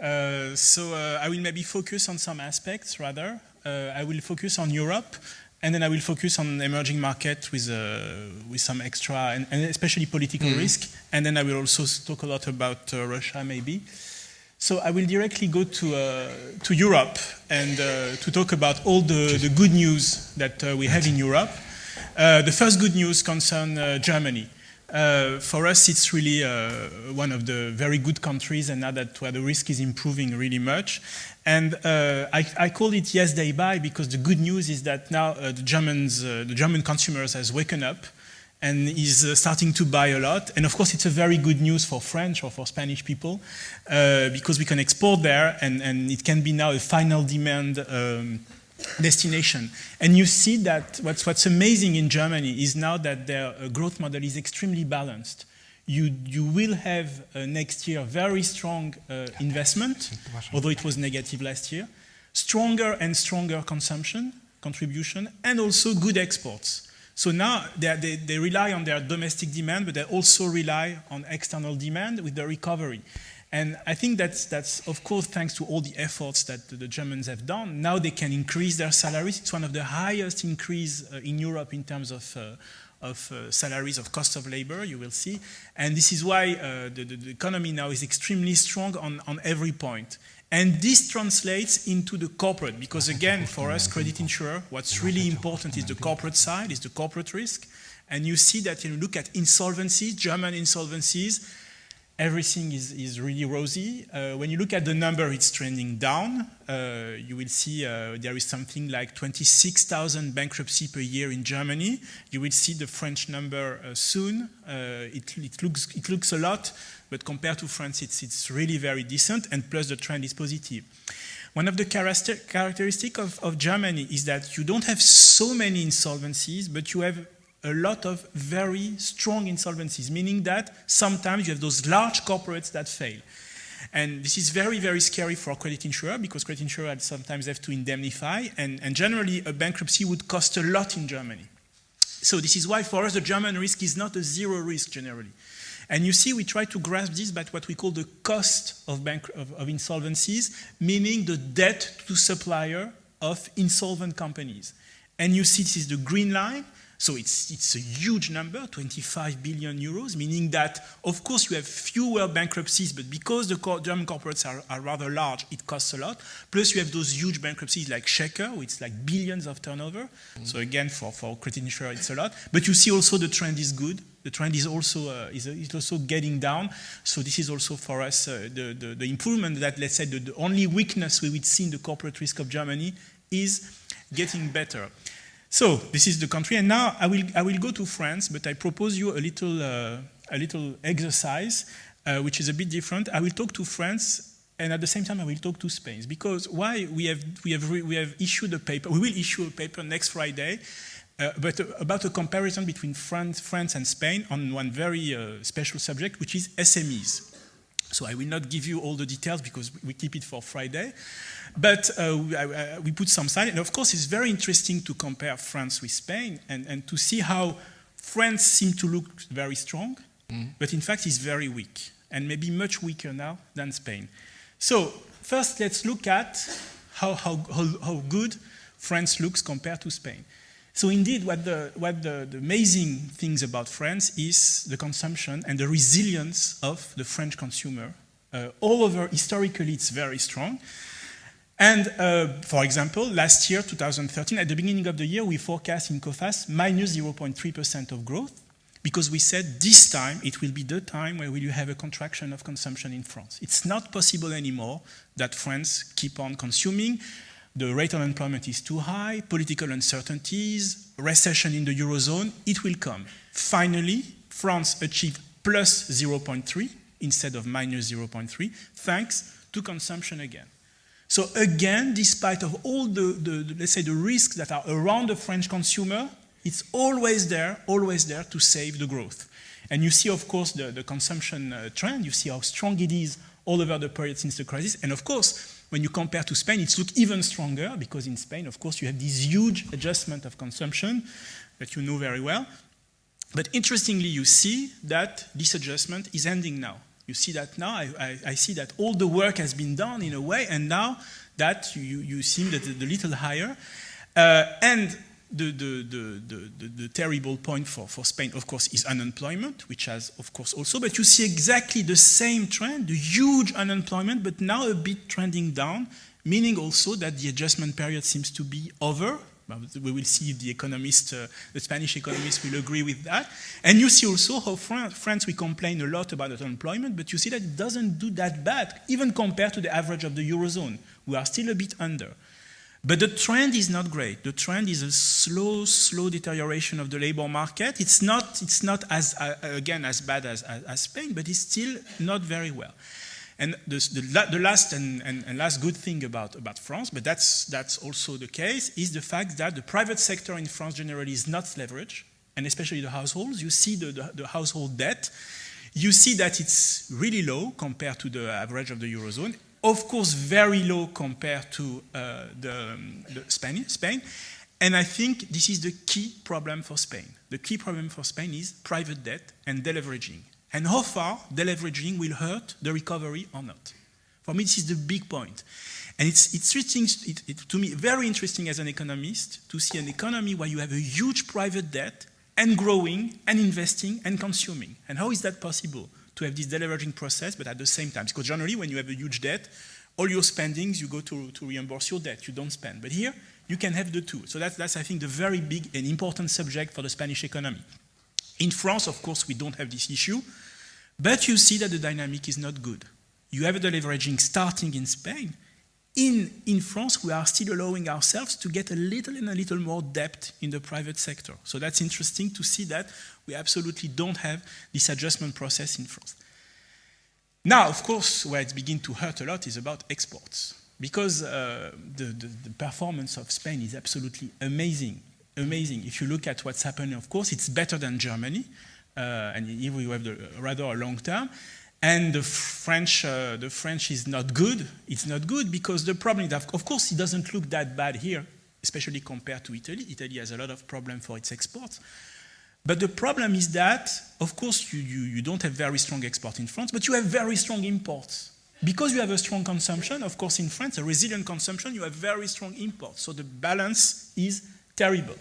I will maybe focus on some aspects rather. I will focus on Europe, and then I will focus on emerging market with some extra, and especially political risk. And then I will also talk a lot about Russia maybe. So I will directly go to Europe and to talk about all the good news that we have in Europe. The first good news concerns Germany. For us, it's really one of the very good countries, and now that where the risk is improving really much. And I call it yes they buy because the good news is that now the German consumers has waken up and is starting to buy a lot. And of course, it's a very good news for French or for Spanish people because we can export there, and it can be now a final demand destination. And you see that what's amazing in Germany is now that their growth model is extremely balanced. You will have next year very strong investment, although it was negative last year, stronger and stronger contribution, and also good exports. So now they rely on their domestic demand, but they also rely on external demand with the recovery. And I think that's of course thanks to all the efforts that the Germans have done. Now they can increase their salaries. It's one of the highest increase in Europe in terms of salaries, of cost of labor, you will see. And this is why the economy now is extremely strong on every point. And this translates into the corporate, because again, for us, credit insurer, what's really important is the corporate side, is the corporate risk. And you see that when you look at insolvencies, German insolvencies, everything is really rosy. When you look at the number, it's trending down. You will see there is something like 26,000 bankruptcy per year in Germany. You will see the French number soon. It looks a lot, but compared to France, it's really very decent, and plus the trend is positive. One of the characteristics of Germany is that you don't have so many insolvencies, but you have a lot of very strong insolvencies, meaning that sometimes you have those large corporates that fail. And this is very, very scary for a credit insurer, because credit insurers sometimes have to indemnify, and generally a bankruptcy would cost a lot in Germany. So this is why for us the German risk is not a zero risk generally. And you see, we try to grasp this by what we call the cost of insolvencies, meaning the debt to supplier of insolvent companies. And you see this is the green line. So it's a huge number, 25 billion euros, meaning that, of course, you have fewer bankruptcies, but because the German corporates are rather large, it costs a lot. Plus, you have those huge bankruptcies like Shaker, which is like billions of turnover. So again, for credit insurer, it's a lot. But you see also the trend is good. The trend is also getting down. So this is also for us the improvement that, let's say, the only weakness we would see in the corporate risk of Germany is getting better. So this is the country, and now I will go to France, but I propose you a little exercise, which is a bit different. I will talk to France, and at the same time I will talk to Spain, because why we have issued a paper. We will issue a paper next Friday, but about a comparison between France and Spain on one very special subject, which is SMEs. So I will not give you all the details because we keep it for Friday. But we put some side. And of course, it's very interesting to compare France with Spain and to see how France seems to look very strong, but in fact is very weak, and maybe much weaker now than Spain. So first, let's look at how good France looks compared to Spain. So indeed, what the amazing things about France is the consumption and the resilience of the French consumer. All over, historically, it's very strong. And for example, last year, 2013, at the beginning of the year, we forecast in Coface minus 0.3% of growth, because we said this time, it will be the time where you have a contraction of consumption in France. It's not possible anymore that France keep on consuming. The rate of unemployment is too high, political uncertainties, recession in the Eurozone, it will come. Finally, France achieved plus 0.3 instead of minus 0.3, thanks to consumption again. So again, despite of all let's say the risks that are around the French consumer, it's always there to save the growth. And you see, of course, the consumption trend, you see how strong it is all over the period since the crisis. And of course, when you compare to Spain, it's look even stronger, because in Spain, of course, you have this huge adjustment of consumption that you know very well. But interestingly, you see that this adjustment is ending now. You see that now. I see that all the work has been done in a way, and now that you seem that a little higher. And the terrible point for Spain, of course, is unemployment, which has, of course, also. But you see exactly the same trend, the huge unemployment, but now a bit trending down, meaning also that the adjustment period seems to be over. We will see if the Spanish economists will agree with that. And you see also how France, we complain a lot about unemployment, but you see that it doesn't do that bad, even compared to the average of the Eurozone. We are still a bit under. But the trend is not great. The trend is a slow deterioration of the labor market. It's not as bad as Spain, but it's still not very well. And the last and last good thing about France, but that's also the case, is the fact that the private sector in France generally is not leveraged, and especially the households. You see the household debt. You see that it's really low compared to the average of the Eurozone. Of course, very low compared to Spain. And I think this is the key problem for Spain. The key problem for Spain is private debt and deleveraging. And how far deleveraging will hurt the recovery or not. For me, this is the big point. And it's to me very interesting as an economist to see an economy where you have a huge private debt and growing and investing and consuming. And how is that possible? To have this deleveraging process, but at the same time. Because generally, when you have a huge debt, all your spendings, you go to reimburse your debt. You don't spend. But here, you can have the two. So that's I think, the very big and important subject for the Spanish economy. In France, of course, we don't have this issue. But you see that the dynamic is not good. You have the deleveraging starting in Spain. In France, we are still allowing ourselves to get a little more debt in the private sector. So that's interesting to see that we absolutely don't have this adjustment process in France. Now, of course, where it begins to hurt a lot is about exports. Because the performance of Spain is absolutely amazing. If you look at what's happening, of course, it's better than Germany. And here we have rather a long term. And the French is not good. It's not good because the problem is that, of course, it doesn't look that bad here, especially compared to Italy. Italy has a lot of problem for its exports. But the problem is that, of course, you don't have very strong export in France, but you have very strong imports. Because you have a strong consumption, of course, in France, a resilient consumption, you have very strong imports. So the balance is terrible.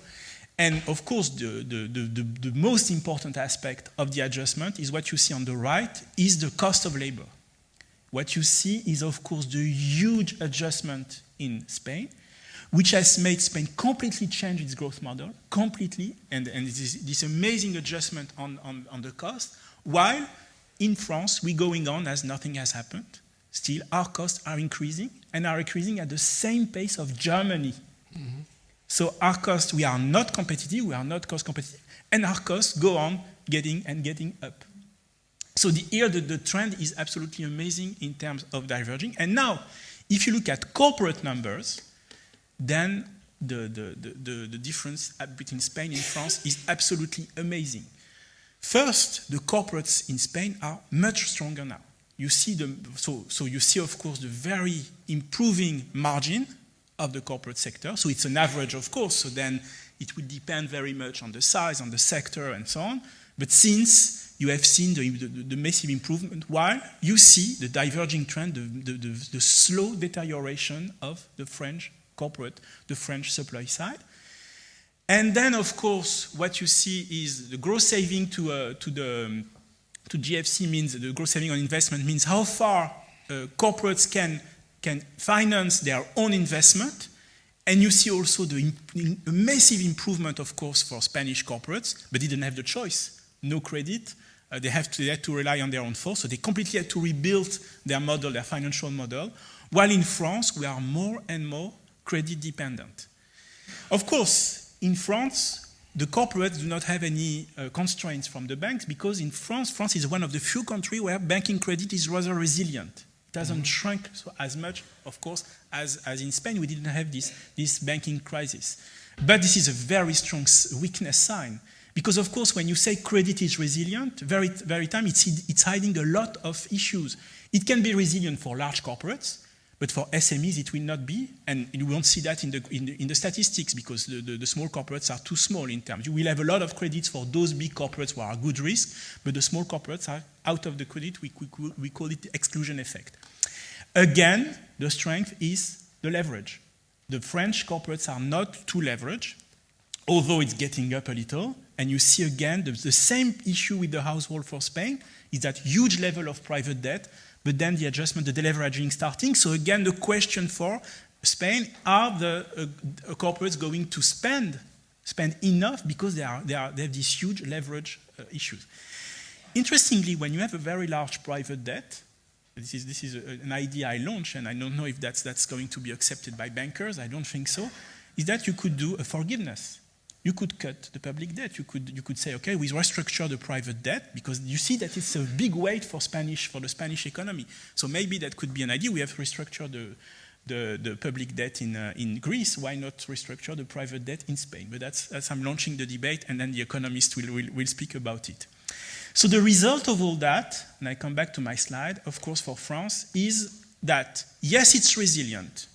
And of course, the most important aspect of the adjustment is what you see on the right, is the cost of labor. What you see is, of course, the huge adjustment in Spain, which has made Spain completely change its growth model, completely, and this amazing adjustment on the cost, while in France, we're going on as nothing has happened. Still, our costs are increasing, and are increasing at the same pace of Germany. Mm-hmm. So our costs, we are not competitive, we are not cost competitive, and our costs go on getting up. So here the trend is absolutely amazing in terms of diverging. And now, if you look at corporate numbers, then the difference between Spain and France is absolutely amazing. First, the corporates in Spain are much stronger now. You see so you see, of course, the very improving margin of the corporate sector. So it's an average, of course, so then it will depend very much on the size, on the sector, and so on. But since you have seen the massive improvement, while you see the diverging trend, the slow deterioration of the French corporate, the French supply side. And then, of course, what you see is the gross saving to GFC means, the gross saving on investment means how far corporates can finance their own investment, and you see also the massive improvement, of course, for Spanish corporates, but they didn't have the choice. No credit. They had to rely on their own force, so they completely had to rebuild their model, their financial model, while in France, we are more and more credit dependent. Of course, in France, the corporates do not have any constraints from the banks, because in France is one of the few countries where banking credit is rather resilient. Doesn't shrink as much, of course, as in Spain. We didn't have this banking crisis. But this is a very strong weakness sign. Because, of course, when you say credit is resilient, very time it's hiding a lot of issues. It can be resilient for large corporates, But for SMEs, it will not be, and you won't see that in the statistics because the small corporates are too small in terms. You will have a lot of credits for those big corporates who are good risk, but the small corporates are out of the credit. We call it the exclusion effect. Again, the strength is the leverage. The French corporates are not too leveraged, although it's getting up a little. And you see again the same issue with the household for Spain is that huge level of private debt, but then the adjustment, the deleveraging starting. So again, the question for Spain, are the corporates going to spend enough because they have these huge leverage issues? Interestingly, when you have a very large private debt, this is an idea I launched, and I don't know if that's going to be accepted by bankers. I don't think so. Is that you could do a forgiveness. You could cut the public debt. You could say, okay, we restructure the private debt because you see that it's a big weight for the Spanish economy. So maybe that could be an idea. We have restructured the public debt in Greece. Why not restructure the private debt in Spain? But that's I'm launching the debate, and then the economists will speak about it. So the result of all that, and I come back to my slide, of course, for France, is that, yes, it's resilient.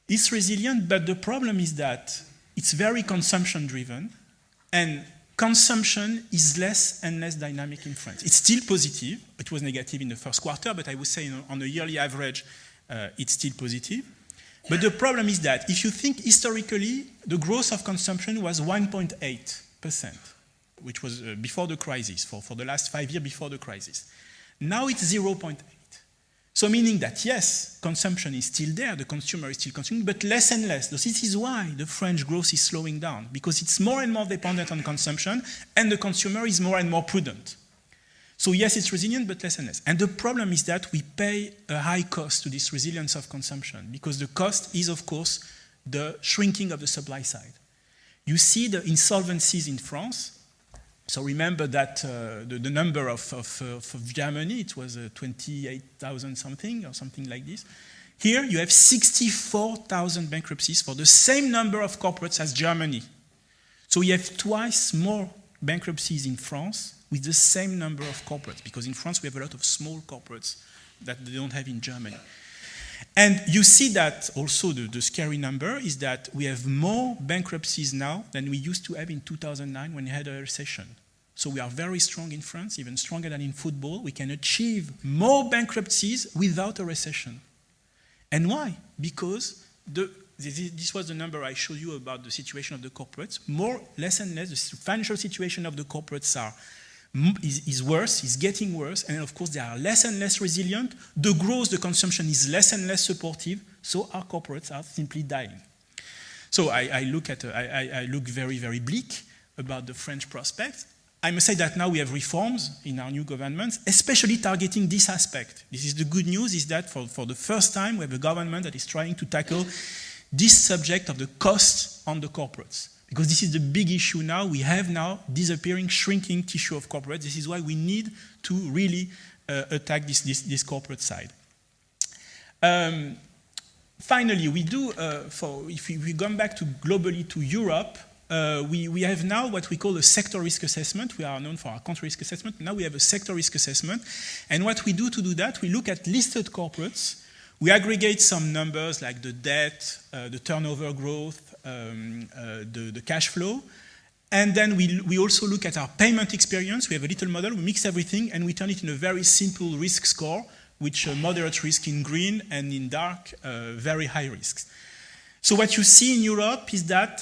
It's resilient, but the problem is that it's very consumption-driven, and consumption is less and less dynamic in France. It's still positive. It was negative in the first quarter, but I would say on a yearly average, it's still positive. But the problem is that if you think historically, the growth of consumption was 1.8%. Which was before the crisis, for the last 5 years before the crisis. Now it's 0.8. So meaning that, yes, consumption is still there, the consumer is still consuming, but less and less. This is why the French growth is slowing down, because it's more and more dependent on consumption, and the consumer is more and more prudent. So yes, it's resilient, but less and less. And the problem is that we pay a high cost to this resilience of consumption, because the cost is, of course, the shrinking of the supply side. You see the insolvencies in France. So remember that the number of Germany, it was 28,000 something or something like this. Here you have 64,000 bankruptcies for the same number of corporates as Germany. So you have twice more bankruptcies in France with the same number of corporates, because in France we have a lot of small corporates that they don't have in Germany. And you see that also the scary number is that we have more bankruptcies now than we used to have in 2009 when we had a recession. So we are very strong in France, even stronger than in football. We can achieve more bankruptcies without a recession. And why? Because this was the number I showed you about the situation of the corporates. Less and less, the financial situation of the corporates is worse, is getting worse, and of course they are less and less resilient. The growth, the consumption is less and less supportive, so our corporates are simply dying. So I look very, very bleak about the French prospects. I must say that now we have reforms in our new governments, especially targeting this aspect. This is the good news, is that for the first time we have a government that is trying to tackle this subject of the cost on the corporates. Because this is the big issue now. We have now disappearing, shrinking tissue of corporates. This is why we need to really attack this corporate side. Finally, we do, if we come back to globally to Europe, we have now what we call a sector risk assessment. We are known for our country risk assessment. Now we have a sector risk assessment. And what we do to do that, we look at listed corporates. We aggregate some numbers like the debt, the turnover growth, the cash flow. And then we also look at our payment experience. We have a little model. We mix everything, and we turn it in a very simple risk score, which moderate risk in green and in dark, very high risks. So what you see in Europe is that,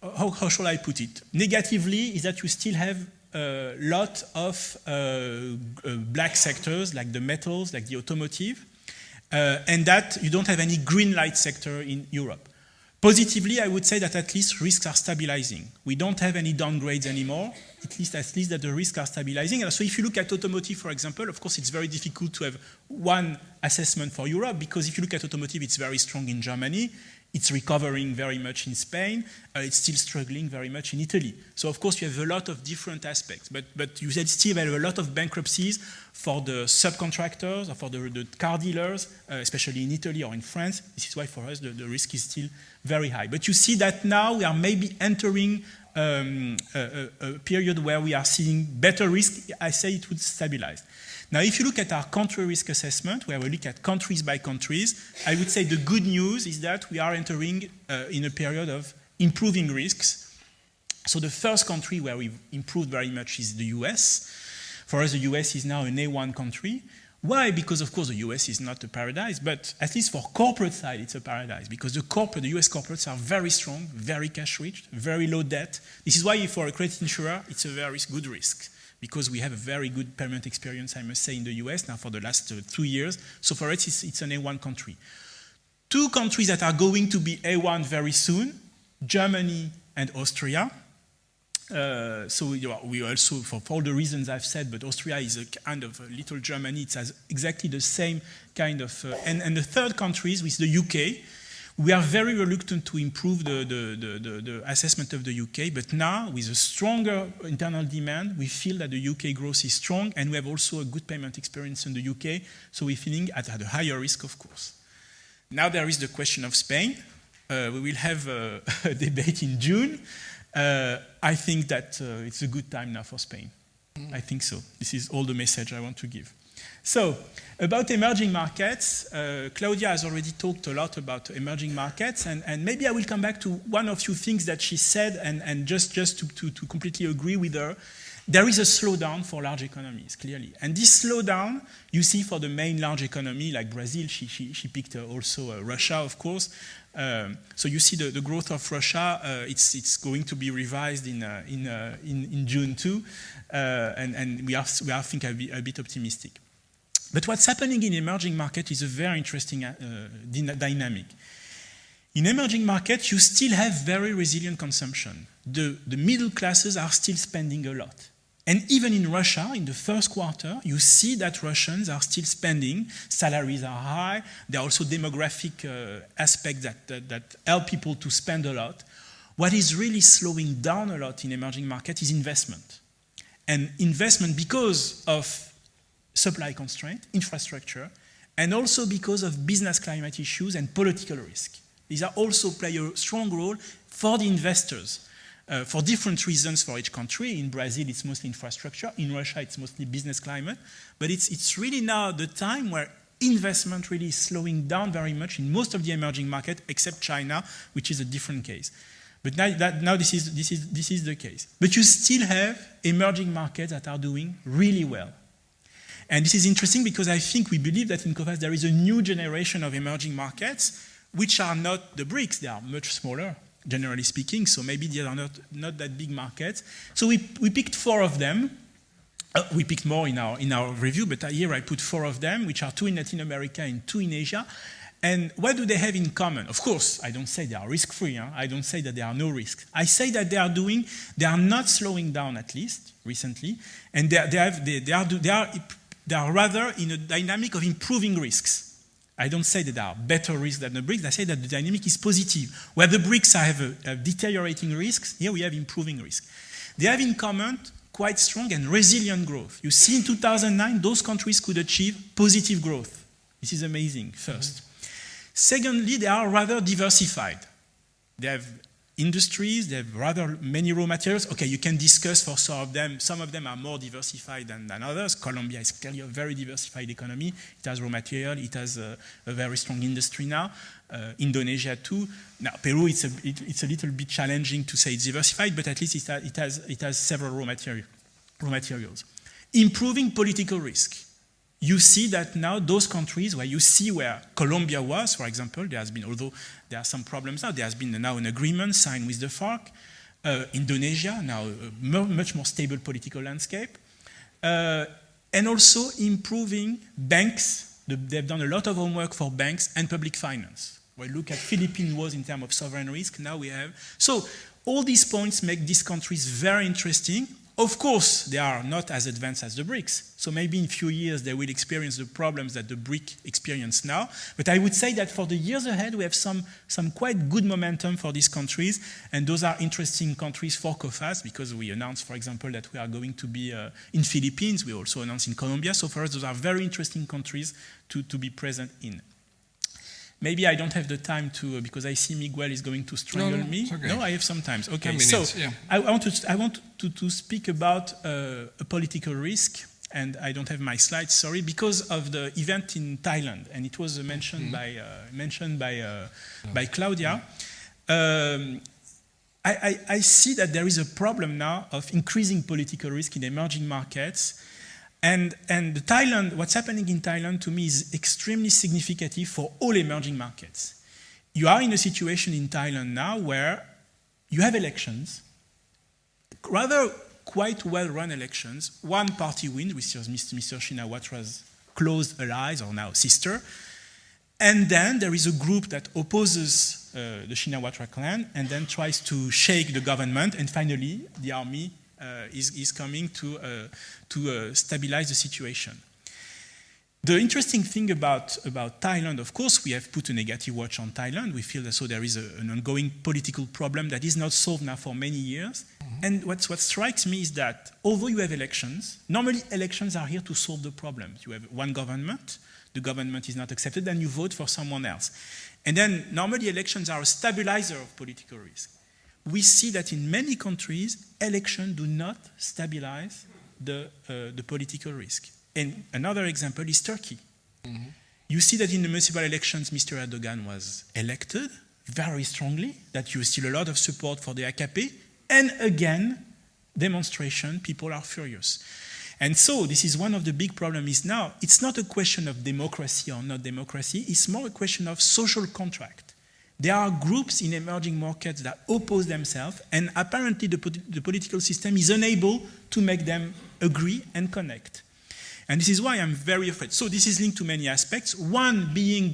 how shall I put it? Negatively is that you still have a lot of black sectors, like the metals, like the automotive, and that you don't have any green light sector in Europe. Positively, I would say that at least risks are stabilizing. We don't have any downgrades anymore, at least that the risks are stabilizing. And so if you look at automotive, for example, of course, it's very difficult to have one assessment for Europe, because if you look at automotive, it's very strong in Germany. It's recovering very much in Spain. It's still struggling very much in Italy. So, of course, you have a lot of different aspects. But you still have a lot of bankruptcies for the subcontractors or for the car dealers, especially in Italy or in France. This is why, for us, the risk is still very high. But you see that now we are maybe entering a period where we are seeing better risk, I say it would stabilize. Now, if you look at our country risk assessment, where we look at countries by countries, I would say the good news is that we are entering in a period of improving risks. So the first country where we've improved very much is the US. For us, the US is now an A1 country. Why? Because, of course, the US is not a paradise, but at least for corporate side, it's a paradise, because the US corporates are very strong, very cash-rich, very low debt. This is why, for a credit insurer, it's a very good risk, because we have a very good payment experience, I must say, in the US now for the last 2 years. So for us, it's an A1 country. 2 countries that are going to be A1 very soon, Germany and Austria. So we also, for all the reasons I've said, but Austria is a kind of a little Germany. It has exactly the same kind of... and the third country is with the UK. We are very reluctant to improve the assessment of the UK, but now, with a stronger internal demand, we feel that the UK growth is strong, and we have also a good payment experience in the UK, so we're feeling at a higher risk, of course. Now there is the question of Spain. We will have a debate in June. I think that it's a good time now for Spain. I think so. This is all the message I want to give. So, about emerging markets, Claudia has already talked a lot about emerging markets, and maybe I will come back to one or few things that she said, and just to completely agree with her. There is a slowdown for large economies, clearly. And this slowdown, you see for the main large economy, like Brazil, she picked also Russia, of course. So you see the growth of Russia, it's going to be revised in June too, and we are I think, a bit optimistic. But what's happening in emerging markets is a very interesting dynamic. In emerging markets, you still have very resilient consumption. The middle classes are still spending a lot. And even in Russia, in the first quarter, you see that Russians are still spending. Salaries are high. There are also demographic aspects that help people to spend a lot. What is really slowing down a lot in emerging markets is investment. And investment because of supply constraint, infrastructure, and also because of business climate issues and political risk. These are also play a strong role for the investors. For different reasons for each country. In Brazil, it's mostly infrastructure. In Russia, it's mostly business climate. But it's really now the time where investment really is slowing down very much in most of the emerging markets, except China, which is a different case. But now this is the case. But you still have emerging markets that are doing really well. And this is interesting because I think we believe that in Coface there is a new generation of emerging markets, which are not the BRICS. They are much smaller, generally speaking, so maybe they are not that big markets. So we picked 4 of them. We picked more in our review, but here I put 4 of them, which are 2 in Latin America and 2 in Asia. And what do they have in common? Of course, I don't say they are risk-free. I don't say that there are no risks. I say that they are not slowing down, at least recently, and they are rather in a dynamic of improving risks. I don't say that there are better risks than the BRICS. I say that the dynamic is positive. Where the BRICS have deteriorating risks, here we have improving risk. They have in common quite strong and resilient growth. You see in 2009, those countries could achieve positive growth. This is amazing, first. Secondly, they are rather diversified. They have industries, they have rather many raw materials. Okay, you can discuss for some of them. Some of them are more diversified than others. Colombia is clearly a very diversified economy. It has raw material, it has a very strong industry now. Indonesia too. Now, Peru, it's a little bit challenging to say it's diversified, but at least it has several raw materials. Improving political risk. You see that now those countries where Colombia was, for example, there has been, although there are some problems now, there has been now an agreement signed with the FARC. Indonesia, now a much more stable political landscape. And also improving banks. They've done a lot of homework for banks and public finance. We look at Philippines was in terms of sovereign risk, now we have. So all these points make these countries very interesting. Of course, they are not as advanced as the BRICS. So maybe in a few years, they will experience the problems that the BRIC experience now. But I would say that for the years ahead, we have some quite good momentum for these countries. And those are interesting countries for Coface because we announced, for example, that we are going to be in Philippines. We also announced in Colombia. So for us, those are very interesting countries to be present in. Maybe I don't have the time to, because I see Miguel is going to strangle me. Okay. No, I have some time. Okay, minutes, so yeah. I want to speak about a political risk, and I don't have my slides, sorry, because of the event in Thailand, and it was mentioned by Claudia. I see that there is a problem now of increasing political risk in emerging markets. And Thailand, what's happening in Thailand to me is extremely significant for all emerging markets. You are in a situation in Thailand now where you have elections, rather quite well-run elections. One party wins, which is Mr. Shinawatра's close allies, or now sister. And then there is a group that opposes the Shinawatra clan and then tries to shake the government. And finally, the army is coming to stabilize the situation. The interesting thing about Thailand, of course, we have put a negative watch on Thailand. We feel that so there is an ongoing political problem that is not solved now for many years. Mm-hmm. And what strikes me is that although you have elections, normally elections are here to solve the problems. You have one government, the government is not accepted, and you vote for someone else. And then normally elections are a stabilizer of political risk. We see that in many countries, elections do not stabilize the political risk. And another example is Turkey. Mm-hmm. You see that in the municipal elections, Mr. Erdogan was elected very strongly, that you still a lot of support for the AKP, and again, demonstration, people are furious. And so this is one of the big problems is now, it's not a question of democracy or not democracy, it's more a question of social contract. There are groups in emerging markets that oppose themselves, and apparently the political system is unable to make them agree and connect. And this is why I'm very afraid. So this is linked to many aspects. One being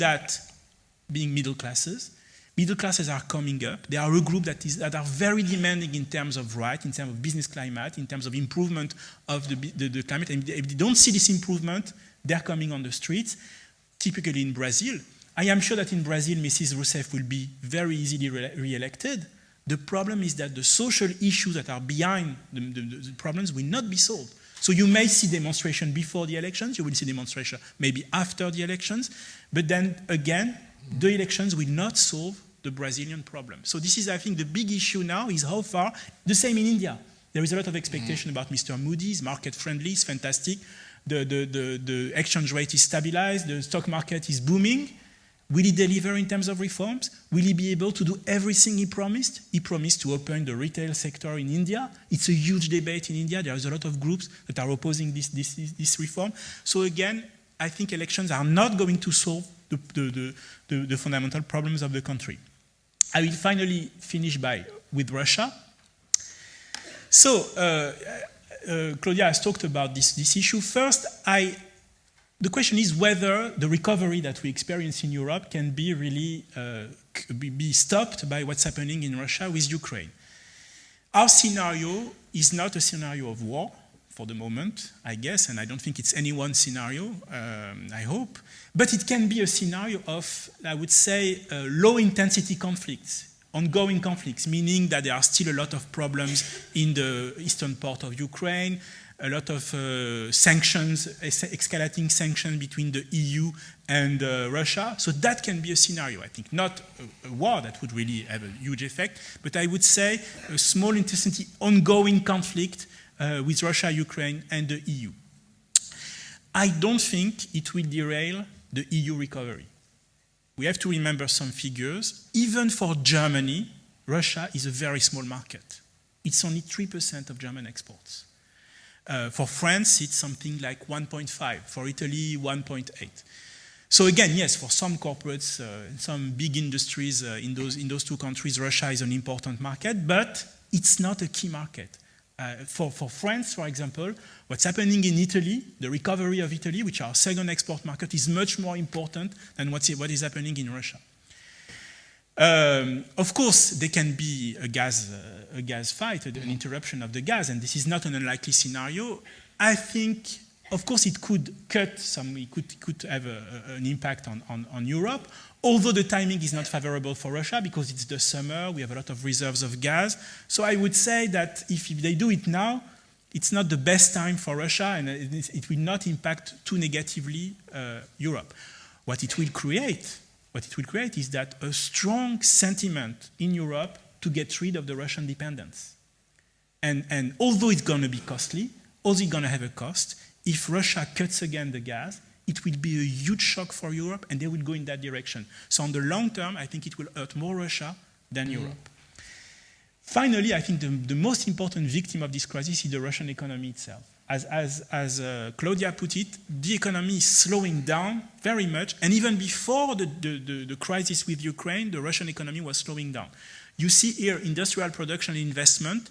middle classes. Middle classes are coming up. They are a group that are very demanding in terms of rights, in terms of business climate, in terms of improvement of the climate. And if they don't see this improvement, they're coming on the streets, typically in Brazil. I am sure that in Brazil, Mrs. Rousseff will be very easily re-elected. The problem is that the social issues that are behind the problems will not be solved. So you may see demonstration before the elections, you will see demonstration maybe after the elections, but then again, the elections will not solve the Brazilian problem. So this is, I think, the big issue now is how far, the same in India. There is a lot of expectation about Mr. Modi, is market-friendly, it's fantastic. The exchange rate is stabilized, the stock market is booming. Will he deliver in terms of reforms? Will he be able to do everything he promised? He promised to open the retail sector in India. It's a huge debate in India. There is a lot of groups that are opposing this reform. So again, I think elections are not going to solve the fundamental problems of the country. I will finally finish with Russia. So Claudia has talked about this issue. First, the question is whether the recovery that we experience in Europe can be really be stopped by what's happening in Russia with Ukraine. Our scenario is not a scenario of war for the moment, I guess, and I don't think it's anyone's scenario, I hope, but it can be a scenario of, I would say, low-intensity conflicts, ongoing conflicts, meaning that there are still a lot of problems in the eastern part of Ukraine, a lot of sanctions, escalating sanctions between the EU and Russia. So that can be a scenario, I think. Not a war that would really have a huge effect, but I would say a small intensity ongoing conflict with Russia, Ukraine, and the EU. I don't think it will derail the EU recovery. We have to remember some figures. Even for Germany, Russia is a very small market. It's only 3% of German exports. For France, it's something like 1.5. For Italy, 1.8. So again, yes, for some corporates, some big industries in those two countries, Russia is an important market, but it's not a key market. For France, for example, what's happening in Italy, the recovery of Italy, which our second export market, is much more important than what is happening in Russia. Of course, there can be a gas fight, an interruption of the gas, and this is not an unlikely scenario. I think, of course, it could could have an impact on Europe, although the timing is not favorable for Russia because it's the summer, we have a lot of reserves of gas. So I would say that if they do it now, it's not the best time for Russia, and it will not impact too negatively Europe. What it will create what it will create is that a strong sentiment in Europe to get rid of the Russian dependence. And although it's going to be costly, although it's going to have a cost, if Russia cuts again the gas, it will be a huge shock for Europe, and they will go in that direction. So on the long term, I think it will hurt more Russia than Europe. Finally, I think the most important victim of this crisis is the Russian economy itself. As Claudia put it, the economy is slowing down very much, and even before the crisis with Ukraine, the Russian economy was slowing down. You see here industrial production and investment.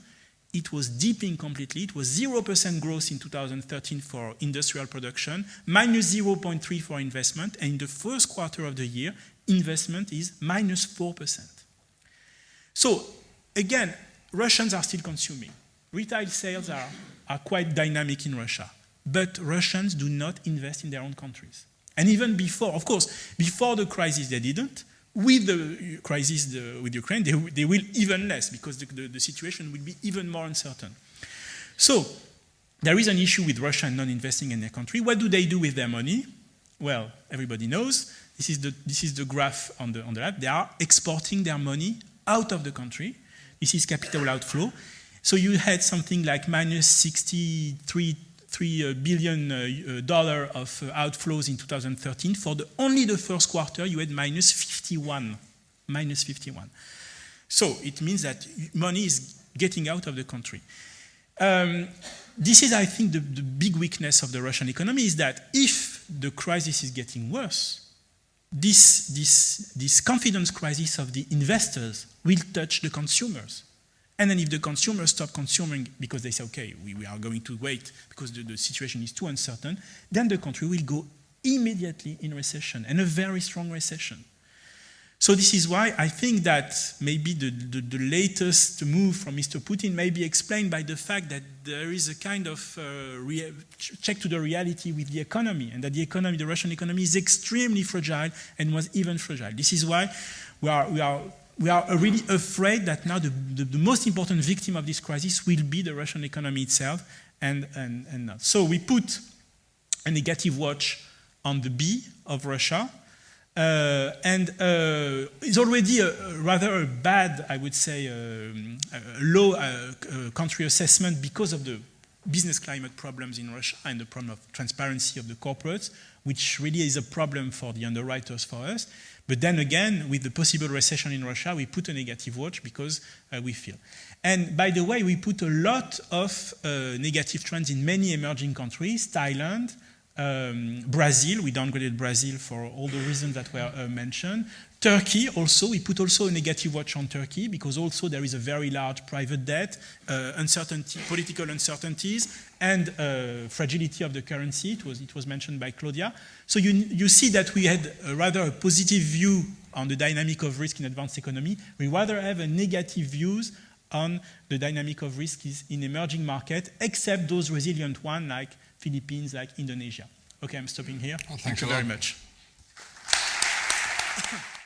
It was dipping completely. It was 0% growth in 2013 for industrial production, minus 0.3% for investment, and in the first quarter of the year, investment is minus 4%. So, again, Russians are still consuming. Retail sales are quite dynamic in Russia, but Russians do not invest in their own countries. And even before, of course, before the crisis they didn't. With the crisis with Ukraine, they will even less, because the situation will be even more uncertain. So there is an issue with Russia not investing in their country. What do they do with their money? Well, everybody knows. This is the graph on the left. They are exporting their money out of the country. This is capital outflow. So you had something like minus $63 billion of outflows in 2013. For only the first quarter, you had minus 51. So it means that money is getting out of the country. This is, I think, the big weakness of the Russian economy, is that if the crisis is getting worse, this confidence crisis of the investors will touch the consumers. And then if the consumers stop consuming because they say, okay, we are going to wait because the situation is too uncertain, then the country will go immediately in recession, and a very strong recession. So this is why I think that maybe the latest move from Mr. Putin may be explained by the fact that there is a kind of check to the reality with the economy, and that the Russian economy is extremely fragile and was even fragile. This is why we are really afraid that now the most important victim of this crisis will be the Russian economy itself, and not. So we put a negative watch on the B of Russia, and it's already rather a bad, I would say, low country assessment because of the business climate problems in Russia and the problem of transparency of the corporates, which really is a problem for the underwriters for us. But then again, with the possible recession in Russia, we put a negative watch because we feel. And by the way, we put a lot of negative trends in many emerging countries, Thailand, Brazil. We downgraded Brazil for all the reasons that were mentioned. Turkey also, we put also a negative watch on Turkey because also there is a very large private debt, uncertainty, political uncertainties, and fragility of the currency. It was mentioned by Claudia. So you see that we had rather a positive view on the dynamic of risk in advanced economy. We rather have a negative views on the dynamic of risk in emerging market, except those resilient ones like Philippines, like Indonesia. Okay, I'm stopping here. Well, Thank you very much.